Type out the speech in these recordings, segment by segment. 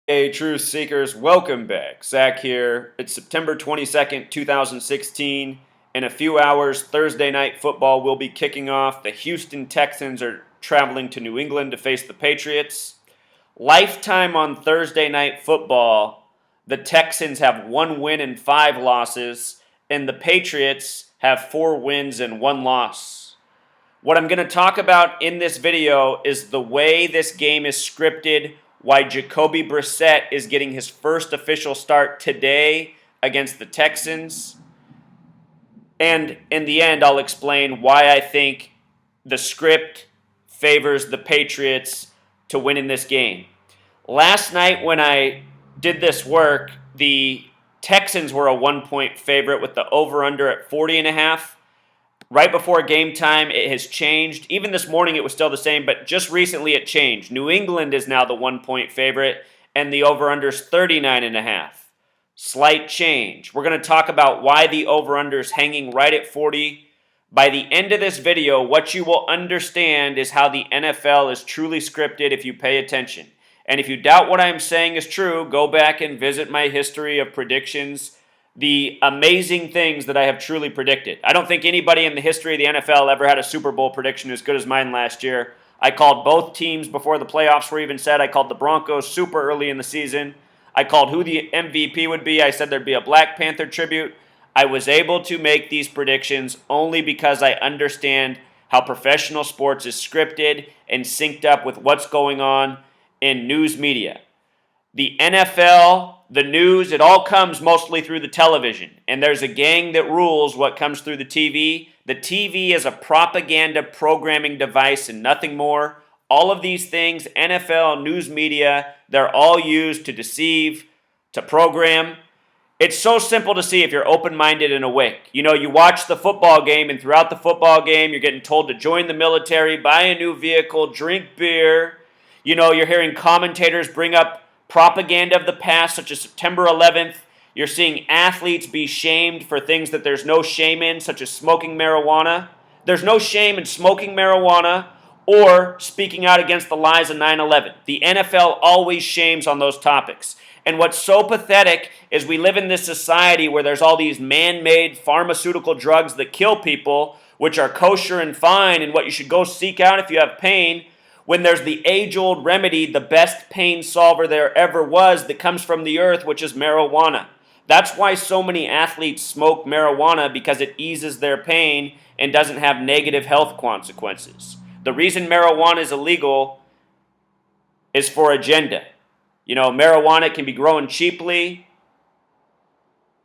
Hey, truth seekers, welcome back. Zach here. It's September 22nd, 2016. In a few hours, Thursday night football will be kicking off. The Houston Texans are traveling to New England to face the Patriots. Lifetime on Thursday night football, the Texans have 1 win and 5 losses, and the Patriots have 4 wins and 1 loss. What I'm going to talk about in this video is the way this game is scripted, why Jacoby Brissett is getting his first official start today against the Texans. And in the end, I'll explain why I think the script favors the Patriots to win in this game. Last night when I did this work, the Texans were a 1-point favorite with the over-under at 40.5. Right before game time, it has changed. Even this morning, it was still the same, but just recently it changed. New England is now the 1-point favorite, and the over-under is 39.5. Slight change. We're going to talk about why the over-under is hanging right at 40. By the end of this video, what you will understand is how the NFL is truly scripted if you pay attention. And if you doubt what I'm saying is true, go back and visit my history of predictions, the amazing things that I have truly predicted. I don't think anybody in the history of the NFL ever had a Super Bowl prediction as good as mine last year. I called both teams before the playoffs were even set. I called the Broncos super early in the season. I called who the MVP would be. I said there'd be a Black Panther tribute. I was able to make these predictions only because I understand how professional sports is scripted and synced up with what's going on in news media. The NFL, the news, it all comes mostly through the television. And there's a gang that rules what comes through the TV. The TV is a propaganda programming device and nothing more. All of these things, NFL, news media, they're all used to deceive, to program. It's so simple to see if you're open-minded and awake. You know, you watch the football game, and throughout the football game, you're getting told to join the military, buy a new vehicle, drink beer. You know, you're hearing commentators bring up propaganda of the past, such as September 11th. You're seeing athletes be shamed for things that there's no shame in, such as smoking marijuana. There's no shame in smoking marijuana or speaking out against the lies of 9/11. The NFL always shames on those topics. And what's so pathetic is we live in this society where there's all these man-made pharmaceutical drugs that kill people, which are kosher and fine and what you should go seek out if you have pain, when there's the age-old remedy, the best pain solver there ever was that comes from the earth, which is marijuana. That's why so many athletes smoke marijuana, because it eases their pain and doesn't have negative health consequences. The reason marijuana is illegal is for agenda. You know, marijuana can be grown cheaply,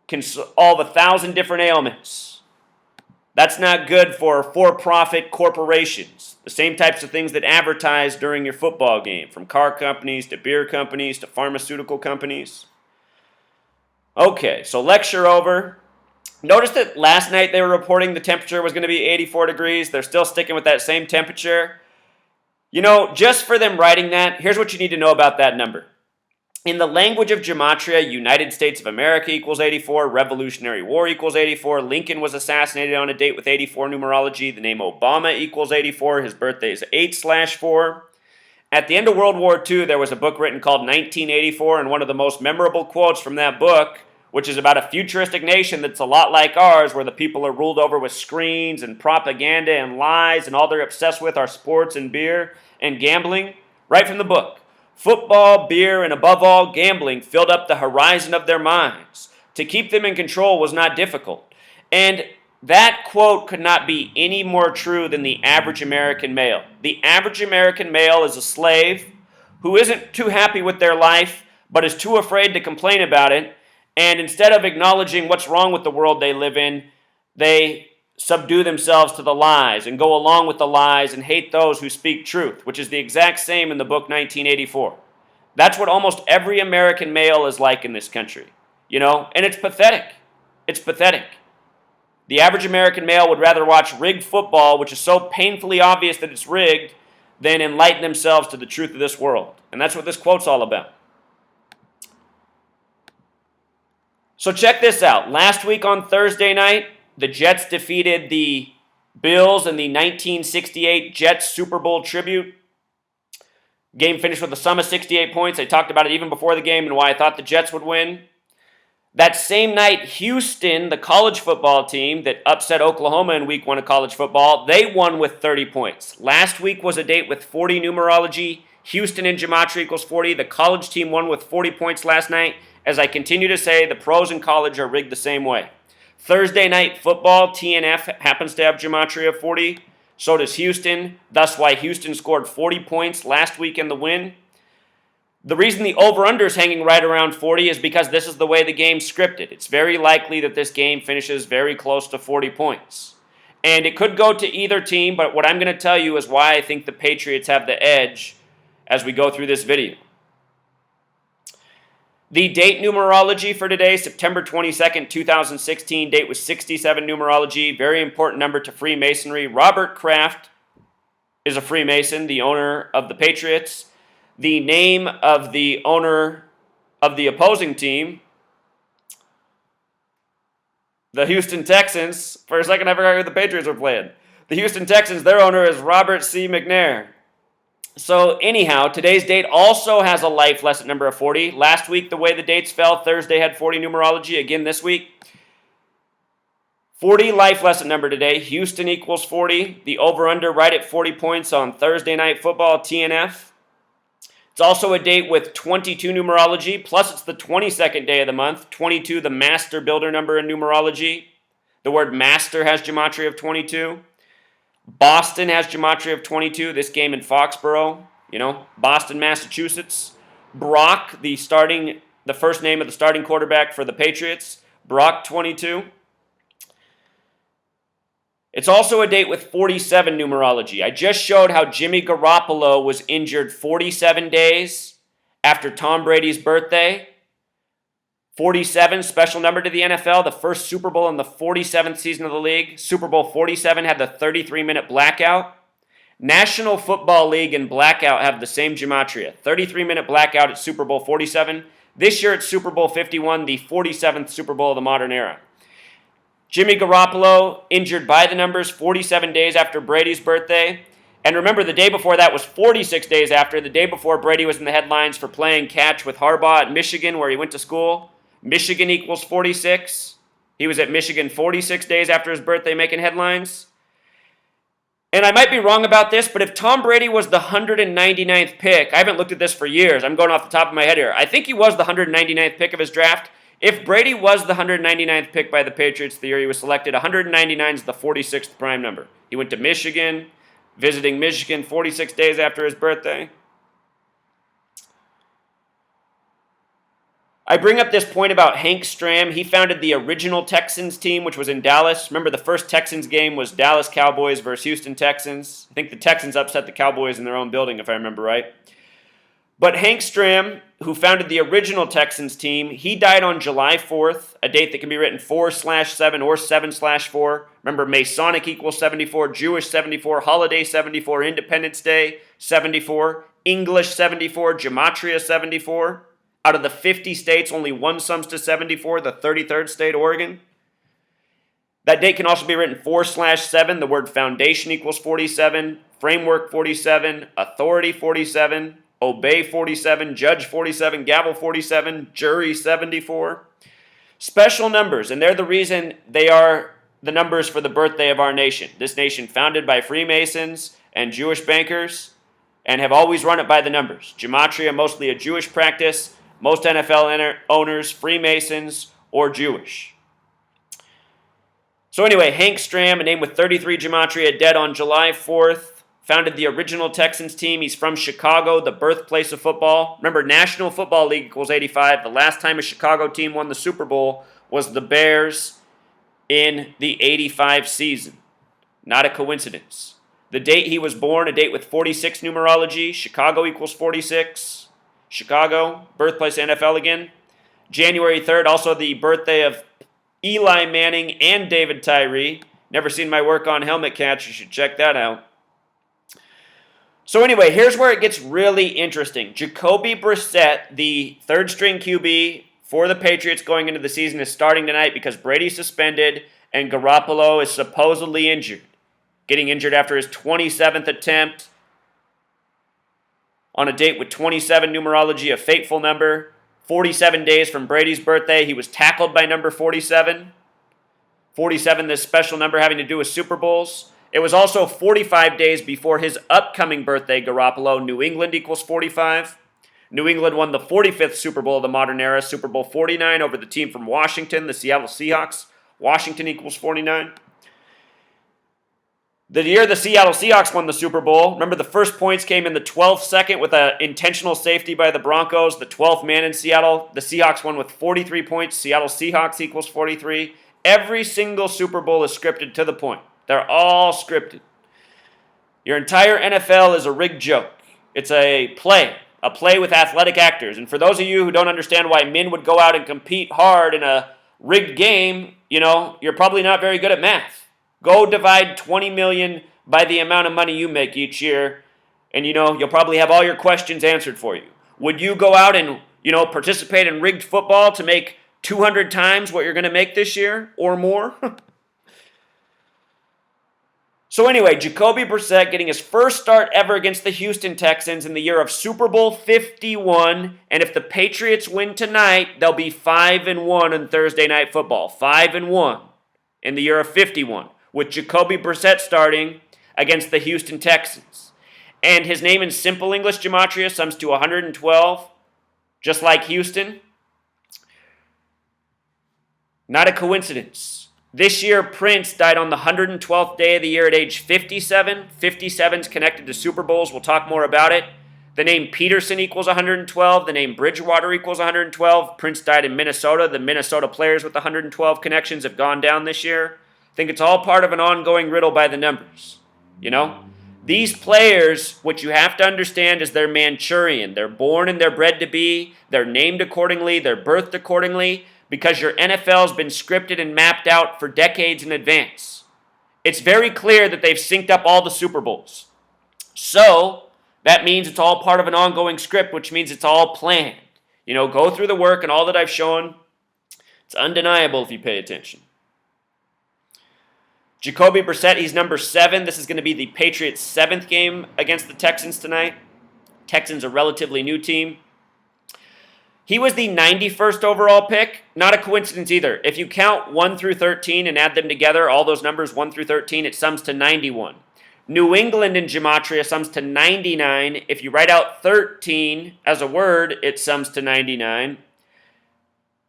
can solve 1,000 different ailments. That's not good for-profit corporations. The same types of things that advertise during your football game, from car companies to beer companies to pharmaceutical companies. Okay, so lecture over. Notice that last night they were reporting the temperature was going to be 84 degrees. They're still sticking with that same temperature. You know, just for them writing that, here's what you need to know about that number. In the language of gematria, United States of America equals 84, Revolutionary War equals 84, Lincoln was assassinated on a date with 84 numerology, the name Obama equals 84, his birthday is 8/4. At the end of World War II, there was a book written called 1984, and one of the most memorable quotes from that book, which is about a futuristic nation that's a lot like ours, where the people are ruled over with screens and propaganda and lies, and all they're obsessed with are sports and beer and gambling, right from the book. Football, beer, and above all, gambling filled up the horizon of their minds. To keep them in control was not difficult. And that quote could not be any more true than the average American male. The average American male is a slave who isn't too happy with their life, but is too afraid to complain about it. And instead of acknowledging what's wrong with the world they live in, they subdue themselves to the lies and go along with the lies and hate those who speak truth, which is the exact same in the book 1984. That's what almost every American male is like in this country, you know, and it's pathetic. It's pathetic. The average American male would rather watch rigged football, which is so painfully obvious that it's rigged, than enlighten themselves to the truth of this world. And that's what this quote's all about. So check this out. Last week on Thursday night, the Jets defeated the Bills in the 1968 Jets Super Bowl tribute. Game finished with a sum of 68 points. I talked about it even before the game and why I thought the Jets would win. That same night, Houston, the college football team that upset Oklahoma in week 1 of college football, they won with 30 points. Last week was a date with 40 numerology. Houston and gematria equals 40. The college team won with 40 points last night. As I continue to say, the pros in college are rigged the same way. Thursday night football, TNF happens to have gematria of 40. So does Houston. Thus why Houston scored 40 points last week in the win. The reason the over-under is hanging right around 40 is because this is the way the game's scripted. It's very likely that this game finishes very close to 40 points. And it could go to either team, but what I'm going to tell you is why I think the Patriots have the edge as we go through this video. The date numerology for today, September 22nd, 2016. Date was 67 numerology. Very important number to Freemasonry. Robert Kraft is a Freemason, the owner of the Patriots. The name of the owner of the opposing team, the Houston Texans. For a second, I forgot who the Patriots were playing. The Houston Texans, their owner is Robert C. McNair. So anyhow, today's date also has a life lesson number of 40. Last week, the way the dates fell, Thursday had 40 numerology. Again this week, 40 life lesson number today. Houston equals 40. The over-under right at 40 points on Thursday Night Football, TNF. It's also a date with 22 numerology, plus it's the 22nd day of the month. 22, the master builder number in numerology. The word master has gematria of 22. Boston has gematria of 22. This game in Foxborough, Boston, Massachusetts. Brock, the first name of the starting quarterback for the Patriots. Brock, 22. It's also a date with 47 numerology. I just showed how Jimmy Garoppolo was injured 47 days after Tom Brady's birthday. 47, special number to the NFL, the first Super Bowl in the 47th season of the league. Super Bowl 47 had the 33-minute blackout. National Football League and blackout have the same gematria. 33-minute blackout at Super Bowl 47. This year it's Super Bowl 51, the 47th Super Bowl of the modern era. Jimmy Garoppolo injured by the numbers 47 days after Brady's birthday. And remember, the day before that was 46 days after. The day before, Brady was in the headlines for playing catch with Harbaugh at Michigan, where he went to school. Michigan equals 46. He was at Michigan 46 days after his birthday making headlines. And I might be wrong about this, but if Tom Brady was the 199th pick, I haven't looked at this for years. I'm going off the top of my head here. I think he was the 199th pick of his draft. If Brady was the 199th pick by the Patriots the year he was selected, 199 is the 46th prime number. He went to Michigan, visiting Michigan 46 days after his birthday. I bring up this point about Hank Stram. He founded the original Texans team, which was in Dallas. Remember, the first Texans game was Dallas Cowboys versus Houston Texans. I think the Texans upset the Cowboys in their own building, if I remember right. But Hank Stram, who founded the original Texans team, he died on July 4th, a date that can be written 4/7 or 7/4. Remember, Masonic equals 74, Jewish 74, Holiday 74, Independence Day 74, English 74, Gematria 74. Out of the 50 states, only one sums to 74, the 33rd state, Oregon. That date can also be written 4/7. The word foundation equals 47, framework 47, authority 47, obey 47, judge 47, gavel 47, jury 74. Special numbers, and they're the reason they are the numbers for the birthday of our nation. This nation founded by Freemasons and Jewish bankers and have always run it by the numbers. Gematria, mostly a Jewish practice. Most NFL owners, Freemasons or Jewish. So anyway, Hank Stram, a name with 33 gematria, dead on July 4th. Founded the original Texans team. He's from Chicago, the birthplace of football. Remember, National Football League equals 85. The last time a Chicago team won the Super Bowl was the Bears in the 85 season. Not a coincidence. The date he was born, a date with 46 numerology. Chicago equals 46. Chicago, birthplace of NFL again. January 3rd, also the birthday of Eli Manning and David Tyree. Never seen my work on helmet catch. You should check that out. So anyway, here's where it gets really interesting. Jacoby Brissett, the third-string QB for the Patriots going into the season, is starting tonight because Brady's suspended and Garoppolo is supposedly injured. Getting injured after his 27th attempt on a date with 27 numerology, a fateful number. 47 days from Brady's birthday, he was tackled by number 47. 47, this special number having to do with Super Bowls. It was also 45 days before his upcoming birthday, Garoppolo. New England equals 45. New England won the 45th Super Bowl of the modern era, Super Bowl 49 over the team from Washington, the Seattle Seahawks. Washington equals 49. The year the Seattle Seahawks won the Super Bowl, remember the first points came in the 12th second with an intentional safety by the Broncos, the 12th man in Seattle. The Seahawks won with 43 points. Seattle Seahawks equals 43. Every single Super Bowl is scripted to the point. They're all scripted. Your entire NFL is a rigged joke. It's a play with athletic actors. And for those of you who don't understand why men would go out and compete hard in a rigged game, you're probably not very good at math. Go divide 20 million by the amount of money you make each year, and you'll probably have all your questions answered for you. Would you go out and, participate in rigged football to make 200 times what you're going to make this year or more? So anyway, Jacoby Brissett getting his first start ever against the Houston Texans in the year of Super Bowl 51, and if the Patriots win tonight, they'll be 5-1 in Thursday Night Football. 5-1 in the year of 51, with Jacoby Brissett starting against the Houston Texans. And his name in simple English gematria sums to 112, just like Houston. Not a coincidence. This year, Prince died on the 112th day of the year at age 57. 57's connected to Super Bowls. We'll talk more about it. The name Peterson equals 112. The name Bridgewater equals 112. Prince died in Minnesota. The Minnesota players with 112 connections have gone down this year. I think it's all part of an ongoing riddle by the numbers. These players, what you have to understand is they're Manchurian. They're born and they're bred to be. They're named accordingly. They're birthed accordingly. Because your NFL's been scripted and mapped out for decades in advance. It's very clear that they've synced up all the Super Bowls. So, that means it's all part of an ongoing script, which means it's all planned. Go through the work and all that I've shown. It's undeniable if you pay attention. Jacoby Brissett, he's number 7. This is going to be the Patriots' 7th game against the Texans tonight. Texans, a relatively new team. He was the 91st overall pick. Not a coincidence either. If you count 1 through 13 and add them together, all those numbers 1 through 13, it sums to 91. New England in gematria sums to 99. If you write out 13 as a word, it sums to 99.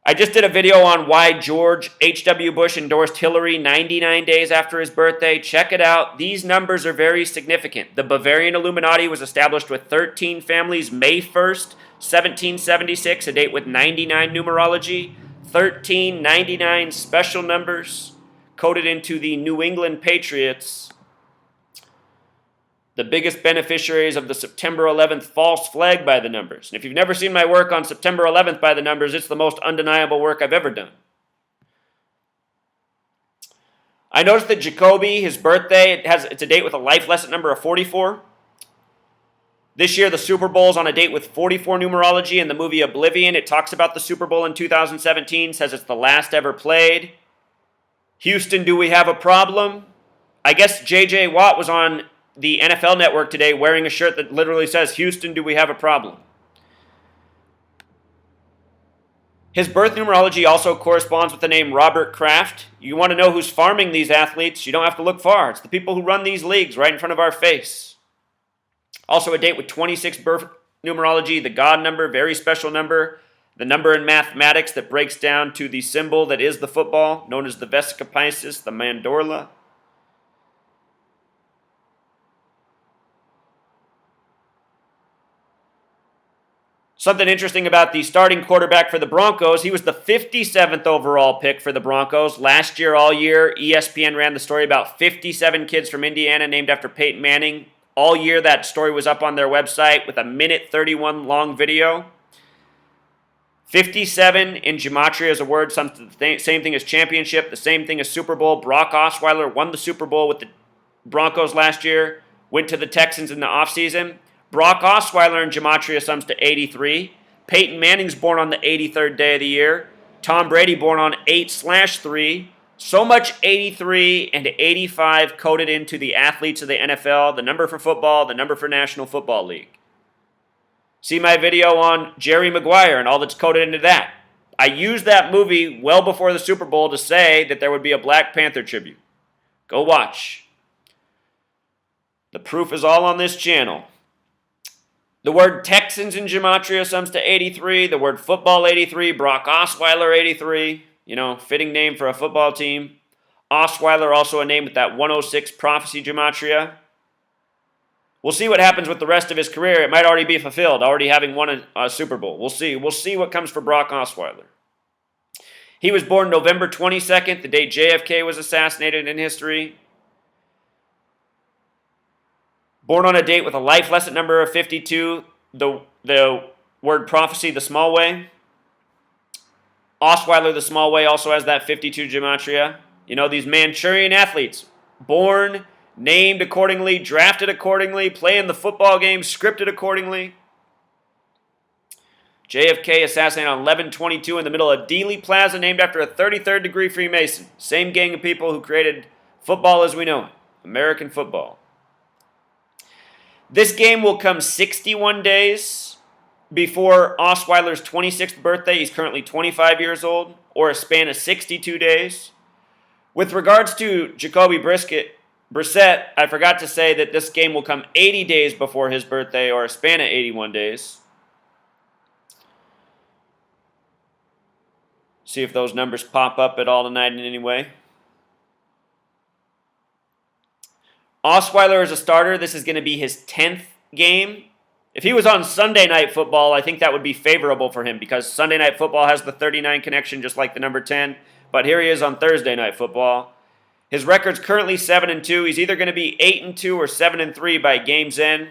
I just did a video on why George H.W. Bush endorsed Hillary 99 days after his birthday. Check it out. These numbers are very significant. The Bavarian Illuminati was established with 13 families May 1st, 1776, a date with 99 numerology. 1399 special numbers coded into the New England Patriots, the biggest beneficiaries of the September 11th false flag by the numbers. And if you've never seen my work on September 11th by the numbers, it's the most undeniable work I've ever done. I noticed that Jacoby, his birthday, it's a date with a life lesson number of 44. This year, the Super Bowl's on a date with 44 numerology. In the movie Oblivion, it talks about the Super Bowl in 2017, says it's the last ever played. Houston, do we have a problem? I guess J.J. Watt was on the NFL Network today wearing a shirt that literally says, Houston, do we have a problem? His birth numerology also corresponds with the name Robert Kraft. You want to know who's farming these athletes? You don't have to look far. It's the people who run these leagues right in front of our face. Also a date with 26 birth numerology, the God number, very special number. The number in mathematics that breaks down to the symbol that is the football, known as the Vesica Piscis, the mandorla. Something interesting about the starting quarterback for the Broncos, he was the 57th overall pick for the Broncos. Last year, all year, ESPN ran the story about 57 kids from Indiana named after Peyton Manning. All year, that story was up on their website with a minute 31 long video. 57 in gematria is a word, same thing as championship, the same thing as Super Bowl. Brock Osweiler won the Super Bowl with the Broncos last year, went to the Texans in the offseason. Brock Osweiler in gematria sums to 83. Peyton Manning's born on the 83rd day of the year. Tom Brady born on 8/3. So much 83 and 85 coded into the athletes of the NFL, the number for football, the number for National Football League. See my video on Jerry Maguire and all that's coded into that. I used that movie well before the Super Bowl to say that there would be a Black Panther tribute. Go watch. The proof is all on this channel. The word Texans in gematria sums to 83. The word football, 83. Brock Osweiler, 83. Fitting name for a football team. Osweiler, also a name with that 106 prophecy gematria. We'll see what happens with the rest of his career. It might already be fulfilled, already having won a Super Bowl. We'll see. We'll see what comes for Brock Osweiler. He was born November 22nd, the day JFK was assassinated in history. Born on a date with a life lesson number of 52, the word prophecy, the small way. Osweiler, the small way, also has that 52 gematria. These Manchurian athletes, born, named accordingly, drafted accordingly, playing the football game, scripted accordingly. JFK assassinated on 11/22 in the middle of Dealey Plaza, named after a 33rd degree Freemason. Same gang of people who created football as we know it, American football. This game will come 61 days before Osweiler's 26th birthday. He's currently 25 years old, or a span of 62 days. With regards to Jacoby Brissett, I forgot to say that this game will come 80 days before his birthday, or a span of 81 days. See if those numbers pop up at all tonight in any way. Osweiler is a starter. This is going to be his 10th game. If he was on Sunday Night Football, I think that would be favorable for him because Sunday Night Football has the 39 connection just like the number 10. But here he is on Thursday Night Football. His record's currently 7-2. He's either going to be 8-2 or 7-3 by game's end.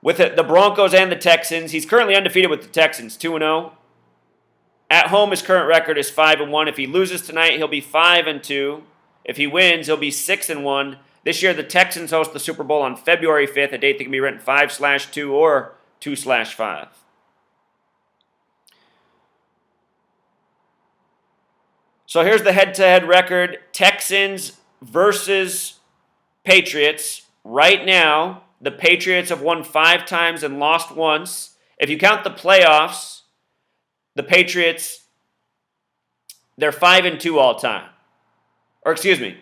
With the Broncos and the Texans, he's currently undefeated with the Texans, 2-0. At home, his current record is 5-1. If he loses tonight, he'll be 5-2. If he wins, he'll be 6-1. This year, the Texans host the Super Bowl on February 5th, a date that can be written 5/2 or 2/5. So here's the head-to-head record. Texans versus Patriots. Right now, the Patriots have won 5 times and lost once. If you count the playoffs, the Patriots, they're 5-2 all time. Or excuse me,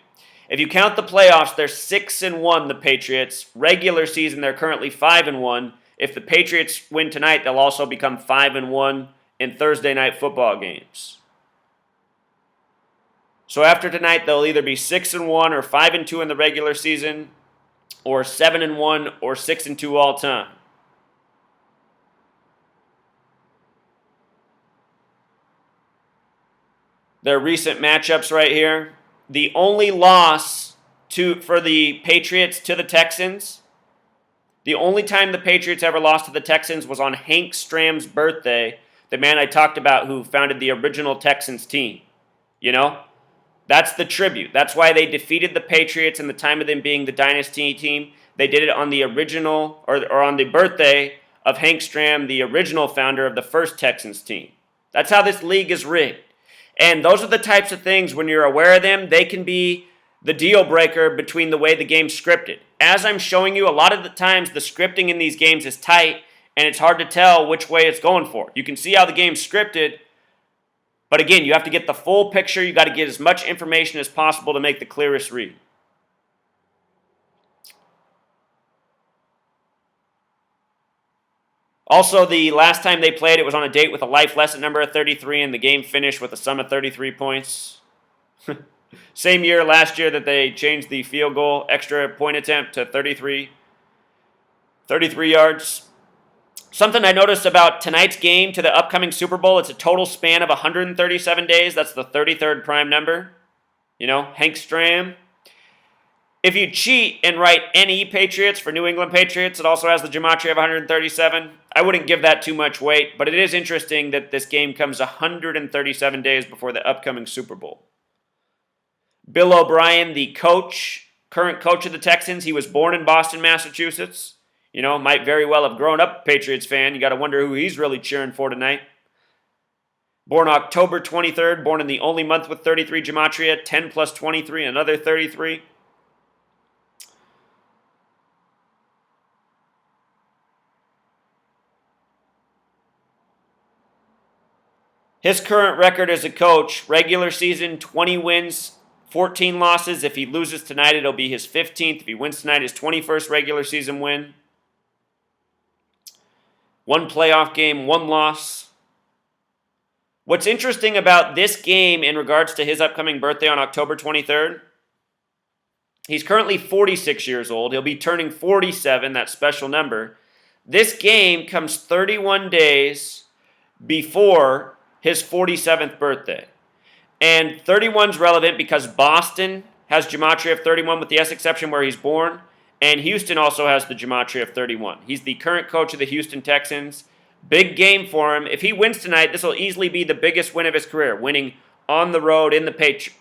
if you count the playoffs, they're 6-1, the Patriots. Regular season, they're currently 5-1. If the Patriots win tonight, they'll also become 5-1 in Thursday night football games. So after tonight, they'll either be 6-1 or 5-2 in the regular season, or 7-1 or 6-2 all time. Their recent matchups right here. The only loss for the Patriots to the Texans, the only time the Patriots ever lost to the Texans was on Hank Stram's birthday, the man I talked about who founded the original Texans team. That's the tribute. That's why they defeated the Patriots in the time of them being the dynasty team. They did it on the original, or on the birthday of Hank Stram, the original founder of the first Texans team. That's how this league is rigged. And those are the types of things, when you're aware of them, they can be the deal breaker between the way the game's scripted. As I'm showing you, a lot of the times the scripting in these games is tight, and it's hard to tell which way it's going for. You can see how the game's scripted, but again, you have to get the full picture. You got to get as much information as possible to make the clearest read. Also, the last time they played, it was on a date with a life lesson number of 33, and the game finished with a sum of 33 points. Same year, last year, that they changed the field goal extra point attempt to 33 yards. Something I noticed about tonight's game to the upcoming Super Bowl, it's a total span of 137 days. That's the 33rd prime number. Hank Stram. If you cheat and write NE Patriots for New England Patriots, it also has the gematria of 137. I wouldn't give that too much weight, but it is interesting that this game comes 137 days before the upcoming Super Bowl. Bill O'Brien, the current coach of the Texans, he was born in Boston, Massachusetts. Might very well have grown up a Patriots fan. You got to wonder who he's really cheering for tonight. Born October 23rd, born in the only month with 33 gematria, 10 plus 23, another 33. His current record as a coach, regular season, 20 wins, 14 losses. If he loses tonight, it'll be his 15th. If he wins tonight, his 21st regular season win. 1 playoff game, 1 loss. What's interesting about this game in regards to his upcoming birthday on October 23rd, he's currently 46 years old. He'll be turning 47, that special number. This game comes 31 days before his 47th birthday. And 31's relevant because Boston has gematria of 31 with the S exception where he's born, and Houston also has the gematria of 31. He's the current coach of the Houston Texans. Big game for him. If he wins tonight, this will easily be the biggest win of his career, winning on the road against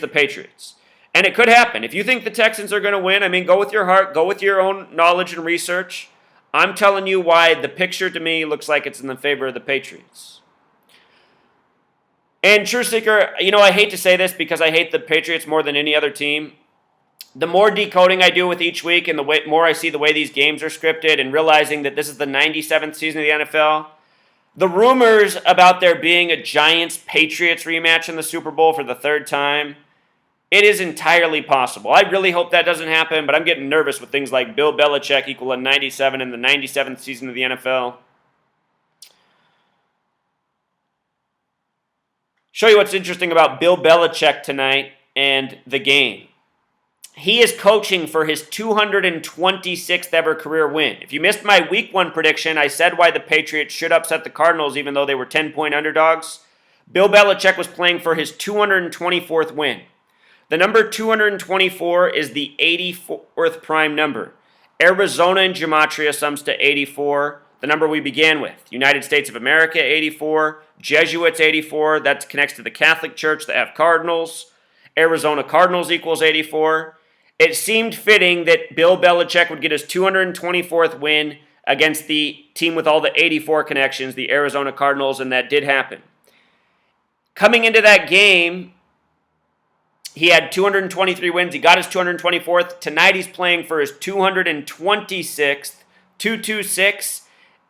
the Patriots. And it could happen. If you think the Texans are going to win, go with your heart, go with your own knowledge and research. I'm telling you why the picture to me looks like it's in the favor of the Patriots. And TrueSeeker, I hate to say this because I hate the Patriots more than any other team. The more decoding I do with each week and the more I see the way these games are scripted and realizing that this is the 97th season of the NFL, the rumors about there being a Giants-Patriots rematch in the Super Bowl for the 3rd time, it is entirely possible. I really hope that doesn't happen, but I'm getting nervous with things like Bill Belichick equal a 97 in the 97th season of the NFL. Show you what's interesting about Bill Belichick tonight and the game. He is coaching for his 226th ever career win. If you missed my week 1 prediction, I said why the Patriots should upset the Cardinals even though they were 10-point underdogs. Bill Belichick was playing for his 224th win. The number 224 is the 84th prime number. Arizona in gematria sums to 84, the number we began with. United States of America, 84. Jesuits, 84. That connects to the Catholic Church that have Cardinals. Arizona Cardinals equals 84. It seemed fitting that Bill Belichick would get his 224th win against the team with all the 84 connections, the Arizona Cardinals, and that did happen. Coming into that game, he had 223 wins. He got his 224th. Tonight he's playing for his 226th, 226,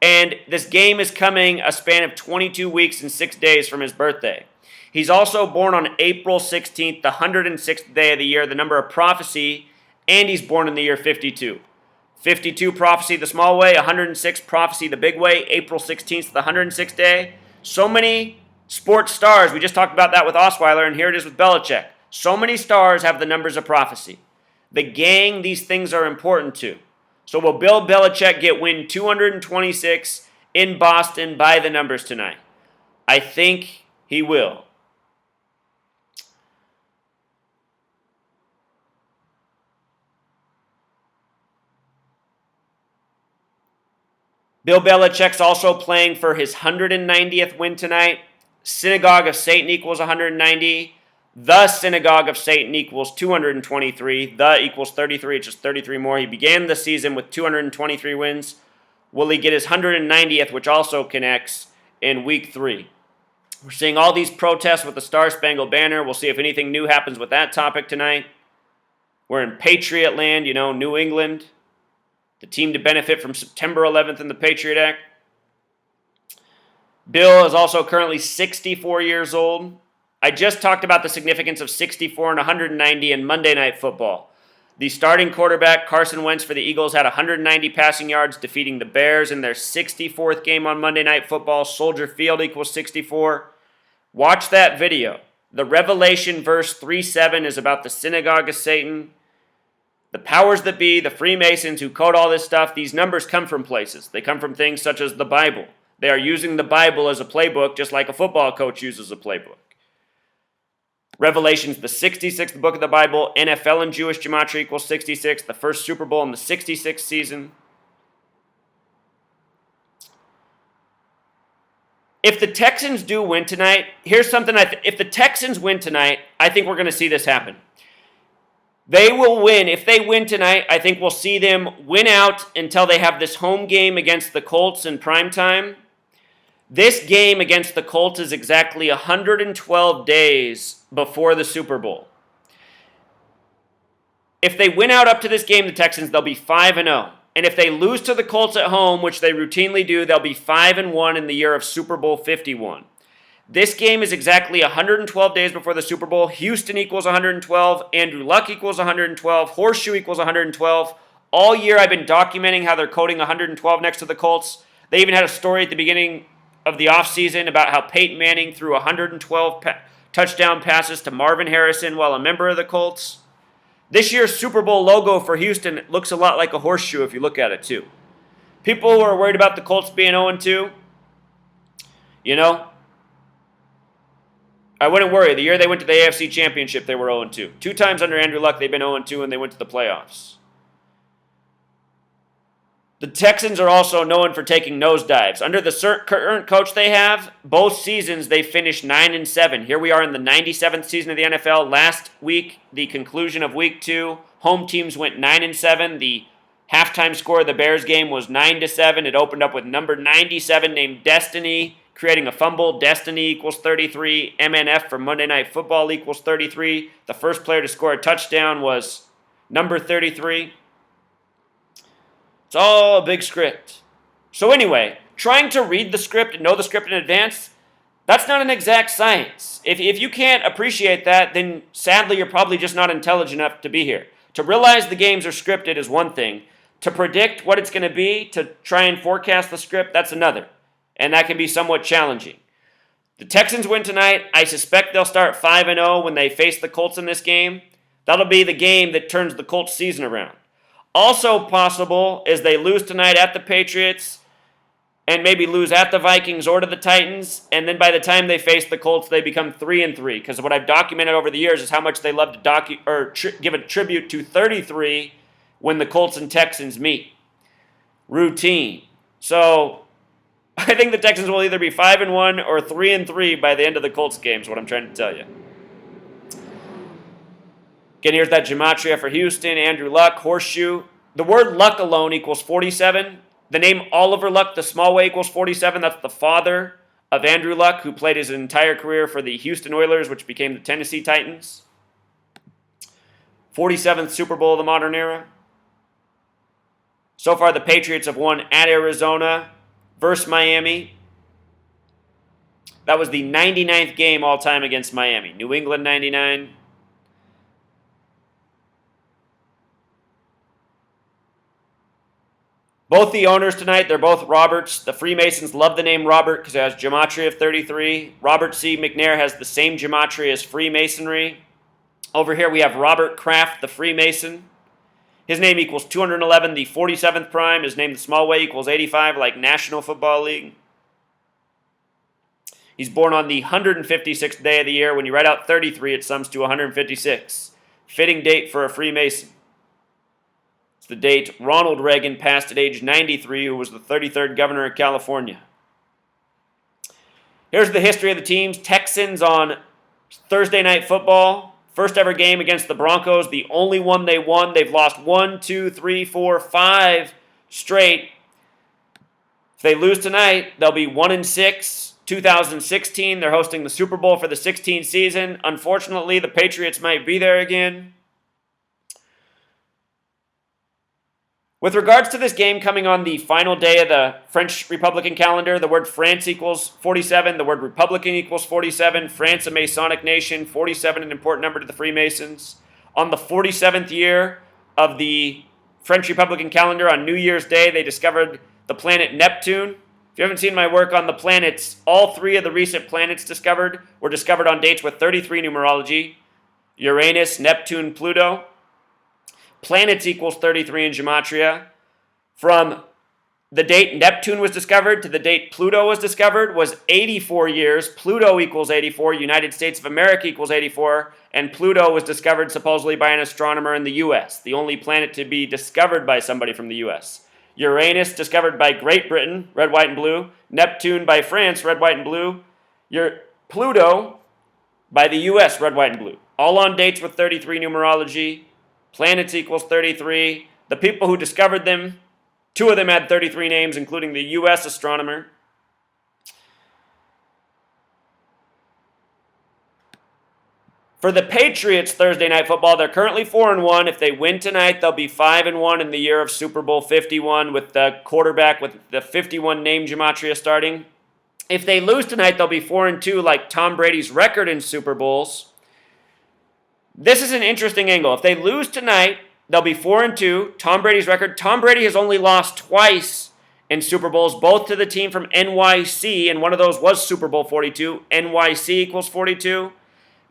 and this game is coming a span of 22 weeks and 6 days from his birthday. He's also born on April 16th, the 106th day of the year, the number of prophecy, and he's born in the year 52. 52 prophecy the small way, 106 prophecy the big way, April 16th, the 106th day. So many sports stars, we just talked about that with Osweiler, and here it is with Belichick. So many stars have the numbers of prophecy. The gang, these things are important to. So will Bill Belichick get win 226 in Boston by the numbers tonight? I think he will. Bill Belichick's also playing for his 190th win tonight. Synagogue of Satan equals 190. The Synagogue of Satan equals 223. The equals 33. It's just 33 more. He began the season with 223 wins. Will he get his 190th, which also connects, in week 3? We're seeing all these protests with the Star-Spangled Banner. We'll see if anything new happens with that topic tonight. We're in Patriot land, New England. The team to benefit from September 11th in the Patriot Act. Bill is also currently 64 years old. I just talked about the significance of 64 and 190 in Monday Night Football. The starting quarterback, Carson Wentz for the Eagles, had 190 passing yards, defeating the Bears in their 64th game on Monday Night Football. Soldier Field equals 64. Watch that video. The Revelation verse 3:7 is about the Synagogue of Satan. The powers that be, the Freemasons who code all this stuff, these numbers come from places. They come from things such as the Bible. They are using the Bible as a playbook, just like a football coach uses a playbook. Revelation's the 66th book of the Bible. NFL in Jewish gematria equals 66. The first Super Bowl in the 66th season. If the Texans do win tonight, here's something if the Texans win tonight, I think we're going to see this happen. They will win. If they win tonight, I think we'll see them win out until they have this home game against the Colts in primetime. This game against the Colts is exactly 112 days before the Super Bowl. If they win out up to this game, the Texans, they'll be 5-0. And if they lose to the Colts at home, which they routinely do, they'll be 5-1 in the year of Super Bowl 51. This game is exactly 112 days before the Super Bowl. Houston equals 112. Andrew Luck equals 112. Horseshoe equals 112. All year I've been documenting how they're coding 112 next to the Colts. They even had a story at the beginning of the offseason about how Peyton Manning threw 112 touchdown passes to Marvin Harrison while a member of the Colts. This year's Super Bowl logo for Houston looks a lot like a horseshoe if you look at it too. People who are worried about the Colts being 0-2, I wouldn't worry. The year they went to the AFC Championship, they were 0-2. 2 times under Andrew Luck, they've been 0-2, and they went to the playoffs. The Texans are also known for taking nosedives. Under the current coach they have, both seasons they finished 9-7. Here we are in the 97th season of the NFL. Last week, the conclusion of Week 2, home teams went 9-7. The halftime score of the Bears game was 9-7. It opened up with number 97 named Destiny, creating a fumble. Destiny equals 33. MNF for Monday Night Football equals 33. The first player to score a touchdown was number 33. It's all a big script. So anyway, trying to read the script and know the script in advance, that's not an exact science. If you can't appreciate that, then sadly you're probably just not intelligent enough to be here. To realize the games are scripted is one thing. To predict what it's going to be, to try and forecast the script, that's another. And that can be somewhat challenging. The Texans win tonight. I suspect they'll start 5-0 when they face the Colts in this game. That'll be the game that turns the Colts season around. Also possible is they lose tonight at the Patriots and maybe lose at the Vikings or to the Titans, and then by the time they face the Colts, they become 3-3. Because what I've documented over the years is how much they love to give a tribute to 33 when the Colts and Texans meet. Routine. So I think the Texans will either be 5-1 or 3-3 by the end of the Colts game, is what I'm trying to tell you. Again, here's that gematria for Houston, Andrew Luck, horseshoe. The word luck alone equals 47. The name Oliver Luck, the small way, equals 47. That's the father of Andrew Luck, who played his entire career for the Houston Oilers, which became the Tennessee Titans. 47th Super Bowl of the modern era. So far, the Patriots have won at Arizona versus Miami. That was the 99th game all-time against Miami. New England 99. Both the owners tonight, they're both Roberts. The Freemasons love the name Robert because it has gematria of 33. Robert C. McNair has the same gematria as Freemasonry. Over here we have Robert Kraft, the Freemason. His name equals 211. The 47th prime is named the small way, equals 85, like National Football League. He's born on the 156th day of the year. When you write out 33, it sums to 156. Fitting date for a Freemason. The date Ronald Reagan passed at age 93, who was the 33rd governor of California. Here's the history of the teams. Texans on Thursday Night Football. First ever game against the Broncos. The only one they won. They've lost 1, 2, 3, 4, 5 straight. If they lose tonight, they'll be 1-6. 2016, they're hosting the Super Bowl for the 16th season. Unfortunately, the Patriots might be there again. With regards to this game coming on the final day of the French Republican calendar, the word France equals 47, the word Republican equals 47, France a Masonic nation, 47 an important number to the Freemasons. On the 47th year of the French Republican calendar, on New Year's Day, they discovered the planet Neptune. If you haven't seen my work on the planets, all 3 of the recent planets discovered were discovered on dates with 33 numerology: Uranus, Neptune, Pluto. Planets equals 33 in gematria. From the date Neptune was discovered to the date Pluto was discovered was 84 years. Pluto equals 84. United States of America equals 84. And Pluto was discovered supposedly by an astronomer in the U.S., the only planet to be discovered by somebody from the U.S. Uranus discovered by Great Britain, red, white, and blue. Neptune by France, red, white, and blue. Pluto by the U.S., red, white, and blue. All on dates with 33 numerology. Planets equals 33. The people who discovered them, 2 of them had 33 names, including the U.S. astronomer. For the Patriots Thursday Night Football, they're currently 4-1. If they win tonight, they'll be 5-1 in the year of Super Bowl 51 with the quarterback with the 51 name gematria starting. If they lose tonight, they'll be 4-2 like Tom Brady's record in Super Bowls. This is an interesting angle. If they lose tonight, they'll be 4-2, Tom Brady's record. Tom Brady has only lost twice in Super Bowls, both to the team from NYC, and one of those was Super Bowl 42. NYC equals 42.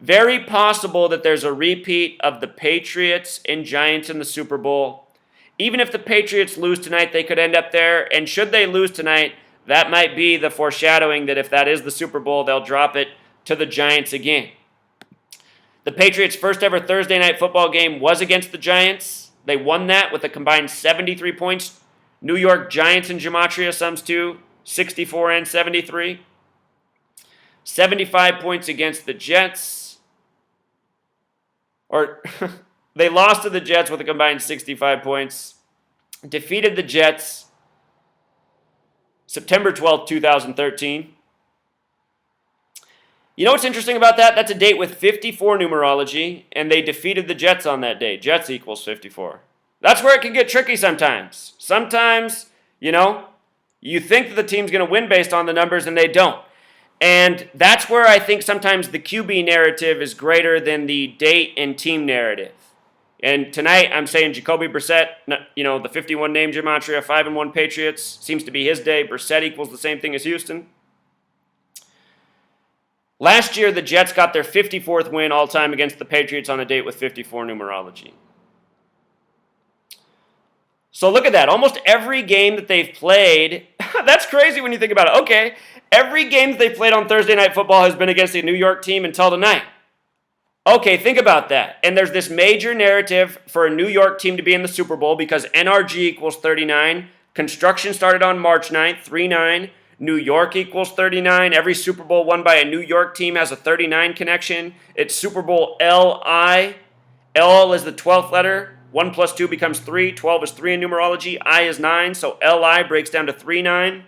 Very possible that there's a repeat of the Patriots and Giants in the Super Bowl. Even if the Patriots lose tonight, they could end up there. And should they lose tonight, that might be the foreshadowing that if that is the Super Bowl, they'll drop it to the Giants again. The Patriots' first ever Thursday night football game was against the Giants. They won that with a combined 73 points. New York Giants and gematria sums to 64 and 73. 75 points against the Jets. They lost to the Jets with a combined 65 points. Defeated the Jets September 12th, 2013. You know what's interesting about that? That's a date with 54 numerology, and they defeated the Jets on that day. Jets equals 54. That's where it can get tricky sometimes. Sometimes, you think that the team's going to win based on the numbers, and they don't. And that's where I think sometimes the QB narrative is greater than the date and team narrative. And tonight, I'm saying Jacoby Brissett, the 51 name gematria, 5-1 Patriots, seems to be his day. Brissett equals the same thing as Houston. Last year, the Jets got their 54th win all-time against the Patriots on a date with 54 numerology. So look at that. Almost every game that they've played, that's crazy when you think about it. Okay, every game that they've played on Thursday Night Football has been against a New York team until tonight. Okay, think about that. And there's this major narrative for a New York team to be in the Super Bowl because NRG equals 39. Construction started on March 9th, 3-9. New York equals 39. Every Super Bowl won by a New York team has a 39 connection. It's Super Bowl LI. L is the 12th letter. 1 plus 2 becomes 3. 12 is 3 in numerology. I is 9. So LI breaks down to 39.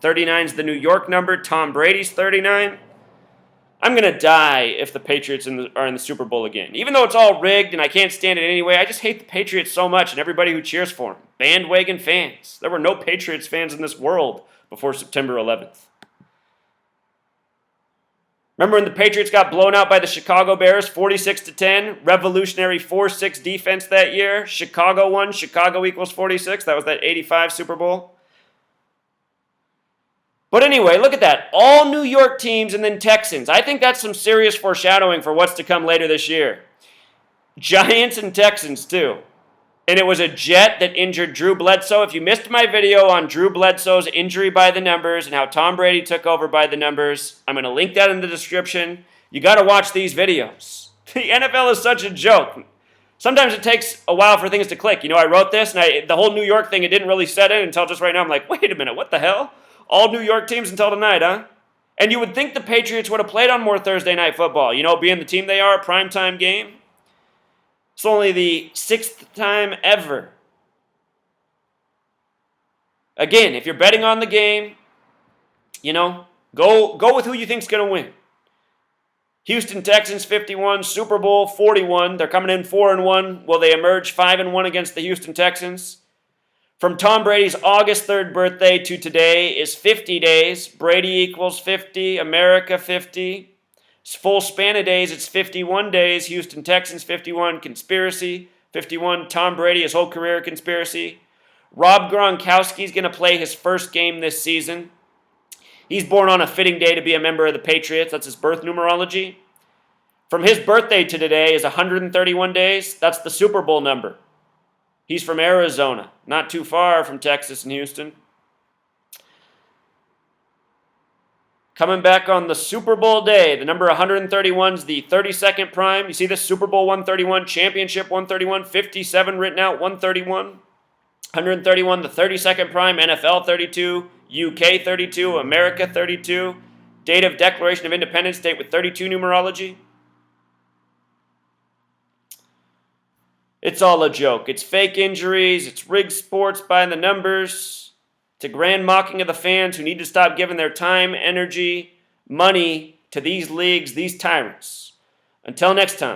39 is the New York number. Tom Brady's 39. I'm going to die if the Patriots are in the Super Bowl again. Even though it's all rigged and I can't stand it anyway, I just hate the Patriots so much and everybody who cheers for them. Bandwagon fans. There were no Patriots fans in this world before September 11th. Remember when the Patriots got blown out by the Chicago Bears 46-10? Revolutionary 4-6 defense that year. Chicago won. Chicago equals 46. That was that 85 Super Bowl. But anyway, look at that. All New York teams and then Texans. I think that's some serious foreshadowing for what's to come later this year. Giants and Texans too. And it was a Jet that injured Drew Bledsoe. If you missed my video on Drew Bledsoe's injury by the numbers and how Tom Brady took over by the numbers, I'm going to link that in the description. You got to watch these videos. The NFL is such a joke. Sometimes it takes a while for things to click. I wrote this, and the whole New York thing, it didn't really set in until just right now. I'm like, wait a minute, what the hell? All New York teams until tonight, huh? And you would think the Patriots would have played on more Thursday night football. Being the team they are, a primetime game. It's only the 6th time ever. Again, if you're betting on the game, go with who you think's going to win. Houston Texans 51, Super Bowl 41. They're coming in 4-1. Will they emerge 5-1 against the Houston Texans? From Tom Brady's August 3rd birthday to today is 50 days. Brady equals 50, America 50. Full span of days, it's 51 days. Houston Texans 51, conspiracy 51. Tom Brady, his whole career, conspiracy. Rob Gronkowski's going to play his first game this season. He's born on a fitting day to be a member of the Patriots. That's his birth numerology. From his birthday to today is 131 days. That's the Super Bowl number. He's from Arizona, not too far from Texas and Houston. Coming back on the Super Bowl day, the number 131 is the 32nd prime. You see this Super Bowl 131, Championship 131, 57 written out, 131. 131, the 32nd prime, NFL 32, UK 32, America 32. Date of Declaration of Independence, date with 32 numerology. It's all a joke. It's fake injuries. It's rigged sports by the numbers. It's a grand mocking of the fans who need to stop giving their time, energy, money to these leagues, these tyrants. Until next time.